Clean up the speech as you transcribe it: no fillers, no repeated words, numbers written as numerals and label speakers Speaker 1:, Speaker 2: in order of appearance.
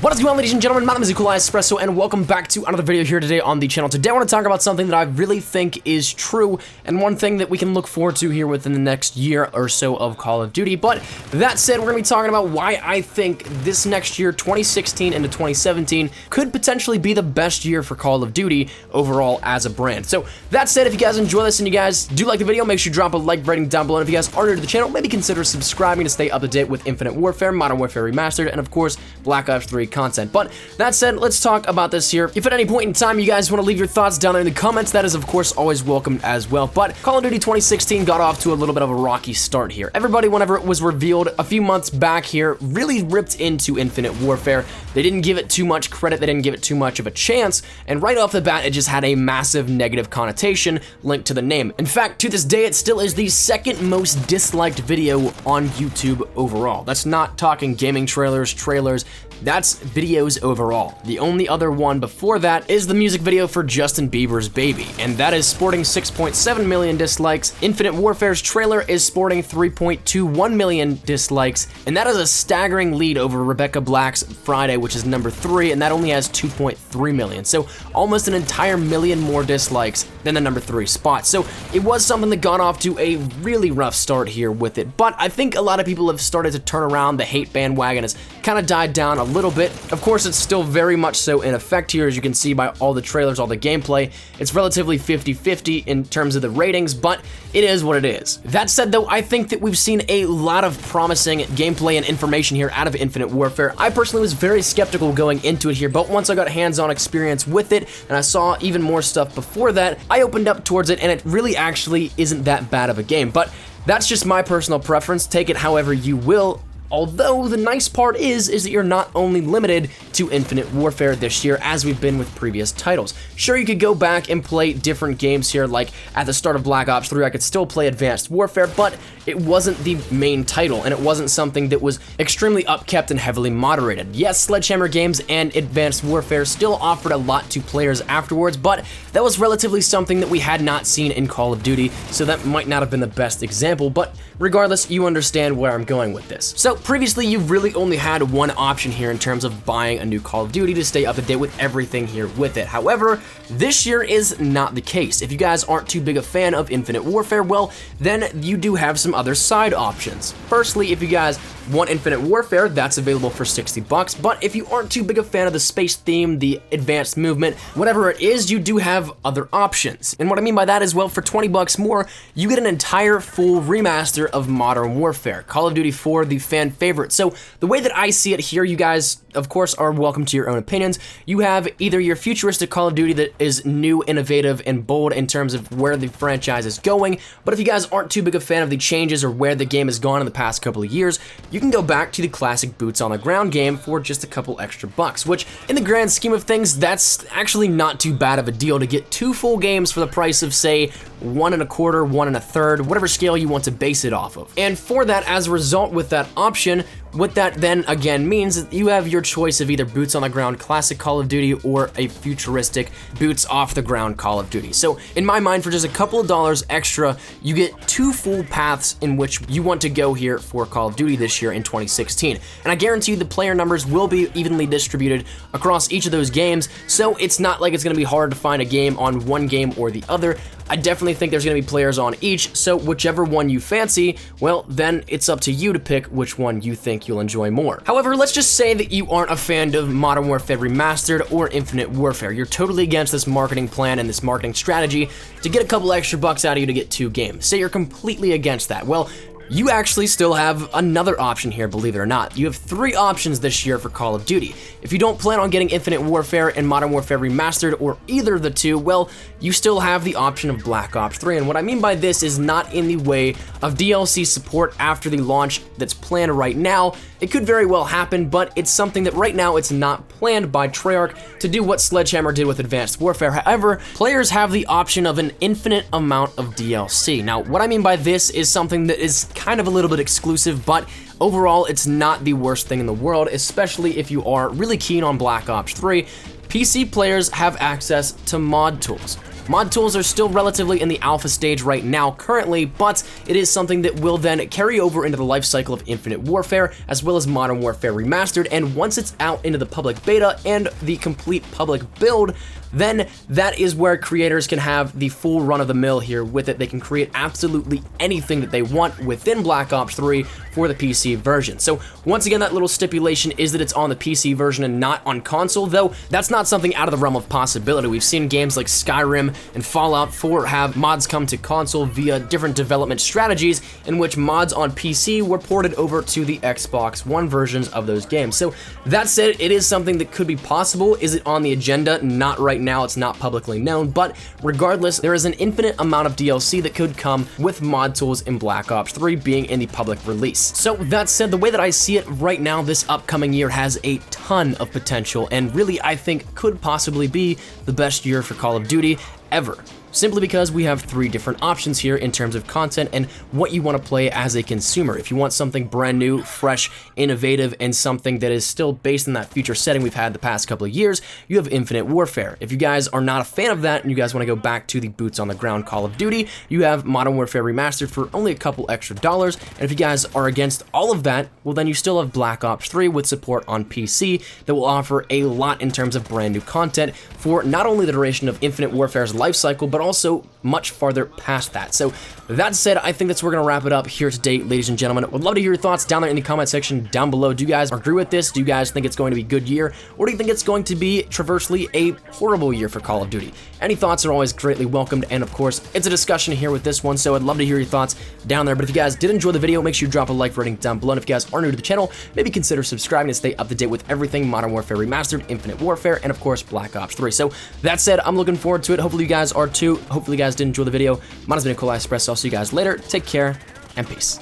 Speaker 1: What is going on, ladies and gentlemen? My name is Espresso, and welcome back to another video here today on the channel. Today I want to talk about something that I really think is true, and one thing that we can look forward to here within the next year or so of Call of Duty. But that said, we're going to be talking about why I think this next year, 2016 into 2017, could potentially be the best year for Call of Duty overall as a brand. So that said, if you guys enjoy this and you guys do like the video, make sure you drop a like rating down below. And if you guys are new to the channel, maybe consider subscribing to stay up to date with Infinite Warfare, Modern Warfare Remastered, and of course, Black Ops 3 content. But that said, let's talk about this here. If at any point in time you guys want to leave your thoughts down there in the comments, that is of course always welcome as well. But Call of Duty 2016 got off to a little bit of a rocky start here. Everybody, whenever it was revealed a few months back here, really ripped into Infinite Warfare. They didn't give it too much credit, they didn't give it too much of a chance, and right off the bat, it just had a massive negative connotation linked to the name. In fact, to this day, it still is the second most disliked video on YouTube overall. That's not talking gaming trailers, that's videos overall. The only other one before that is the music video for Justin Bieber's Baby, and that is sporting 6.7 million dislikes. Infinite Warfare's trailer is sporting 3.21 million dislikes, and that is a staggering lead over Rebecca Black's Friday, which is number 3, and that only has 2.3 million. So almost an entire million more dislikes than the number 3 spot. So it was something that got off to a really rough start here with it, but I think a lot of people have started to turn around. The hate bandwagon has kind of died down a little bit. Of course, it's still very much so in effect here, as you can see by all the trailers, all the gameplay. It's relatively 50-50 in terms of the ratings, but it is what it is. That said, though, I think that we've seen a lot of promising gameplay and information here out of Infinite Warfare. I personally was very skeptical going into it here, but once I got hands-on experience with it, and I saw even more stuff before that, I opened up towards it, and it really actually isn't that bad of a game. But that's just my personal preference. Take it however you will. Although the nice part is that you're not only limited to Infinite Warfare this year as we've been with previous titles. Sure, you could go back and play different games here, like at the start of Black Ops 3, I could still play Advanced Warfare, but it wasn't the main title, and it wasn't something that was extremely upkept and heavily moderated. Yes, Sledgehammer Games and Advanced Warfare still offered a lot to players afterwards, but that was relatively something that we had not seen in Call of Duty, so that might not have been the best example, but regardless, you understand where I'm going with this. So previously, you've really only had one option here in terms of buying a new Call of Duty to stay up to date with everything here with it. However, this year is not the case. If you guys aren't too big a fan of Infinite Warfare, well, then you do have some other side options. Firstly, if you guys want Infinite Warfare, that's available for $60, but if you aren't too big a fan of the space theme, the advanced movement, whatever it is, you do have other options. And what I mean by that is, well, for $20 more, you get an entire full remaster of Modern Warfare, Call of Duty 4, the fan favorite. So the way that I see it here, you guys, of course, are welcome to your own opinions. You have either your futuristic Call of Duty that is new, innovative, and bold in terms of where the franchise is going, but if you guys aren't too big a fan of the changes or where the game has gone in the past couple of years, you can go back to the classic boots on the ground game for just a couple extra bucks, which in the grand scheme of things, that's actually not too bad of a deal to get 2 full games for the price of, say, 1 1/4, 1 1/3, whatever scale you want to base it off of. And for that, as a result with that option, what that then again means is you have your choice of either boots on the ground classic Call of Duty or a futuristic boots off the ground Call of Duty. So in my mind, for just a couple of dollars extra, you get 2 full paths in which you want to go here for Call of Duty this year in 2016. And I guarantee you the player numbers will be evenly distributed across each of those games, so it's not like it's going to be hard to find a game on one game or the other. I definitely think there's going to be players on each, so whichever one you fancy, well, then it's up to you to pick which one you think you'll enjoy more. However, let's just say that you aren't a fan of Modern Warfare Remastered or Infinite Warfare. You're totally against this marketing plan and this marketing strategy to get a couple extra bucks out of you to get 2 games. Say you're completely against that. Well, you actually still have another option here, believe it or not. You have 3 options this year for Call of Duty. If you don't plan on getting Infinite Warfare and Modern Warfare Remastered or either of the 2, well, you still have the option of Black Ops 3. And what I mean by this is not in the way of DLC support after the launch that's planned right now. It could very well happen, but it's something that right now it's not planned by Treyarch to do what Sledgehammer did with Advanced Warfare. However, players have the option of an infinite amount of DLC. Now, what I mean by this is something that is kind of a little bit exclusive, but overall, it's not the worst thing in the world, especially if you are really keen on Black Ops 3. PC players have access to mod tools. Mod tools are still relatively in the alpha stage right now currently, but it is something that will then carry over into the life cycle of Infinite Warfare, as well as Modern Warfare Remastered, and once it's out into the public beta and the complete public build, then that is where creators can have the full run-of-the-mill here with it. They can create absolutely anything that they want within Black Ops 3 for the PC version. So once again, that little stipulation is that it's on the PC version and not on console, though that's not something out of the realm of possibility. We've seen games like Skyrim and Fallout 4 have mods come to console via different development strategies in which mods on PC were ported over to the Xbox One versions of those games. So that said, it is something that could be possible. Is it on the agenda? Not right now, it's not publicly known, but regardless, there is an infinite amount of DLC that could come with mod tools in Black Ops 3 being in the public release. So that said, the way that I see it right now, this upcoming year has a ton of potential and really I think could possibly be the best year for Call of Duty ever. Simply because we have 3 different options here in terms of content and what you want to play as a consumer. If you want something brand new, fresh, innovative, and something that is still based in that future setting we've had the past couple of years, you have Infinite Warfare. If you guys are not a fan of that and you guys want to go back to the boots on the ground Call of Duty, you have Modern Warfare Remastered for only a couple extra dollars. And if you guys are against all of that, well then you still have Black Ops 3 with support on PC that will offer a lot in terms of brand new content for not only the duration of Infinite Warfare's life cycle, but also much farther past that. So that said, I think that's where we're gonna wrap it up here today, ladies and gentlemen. Would love to hear your thoughts down there in the comment section down below. Do you guys agree with this? Do you guys think it's going to be a good year? Or do you think it's going to be traversely a horrible year for Call of Duty? Any thoughts are always greatly welcomed, and of course, it's a discussion here with this one, so I'd love to hear your thoughts down there. But if you guys did enjoy the video, make sure you drop a like rating down below. And if you guys are new to the channel, maybe consider subscribing to stay up to date with everything Modern Warfare Remastered, Infinite Warfare, and of course, Black Ops 3. So that said, I'm looking forward to it. Hopefully you guys are too. Hopefully you guys did enjoy the video. Mine has been Nikolai Espresso. I'll see you guys later. Take care and peace.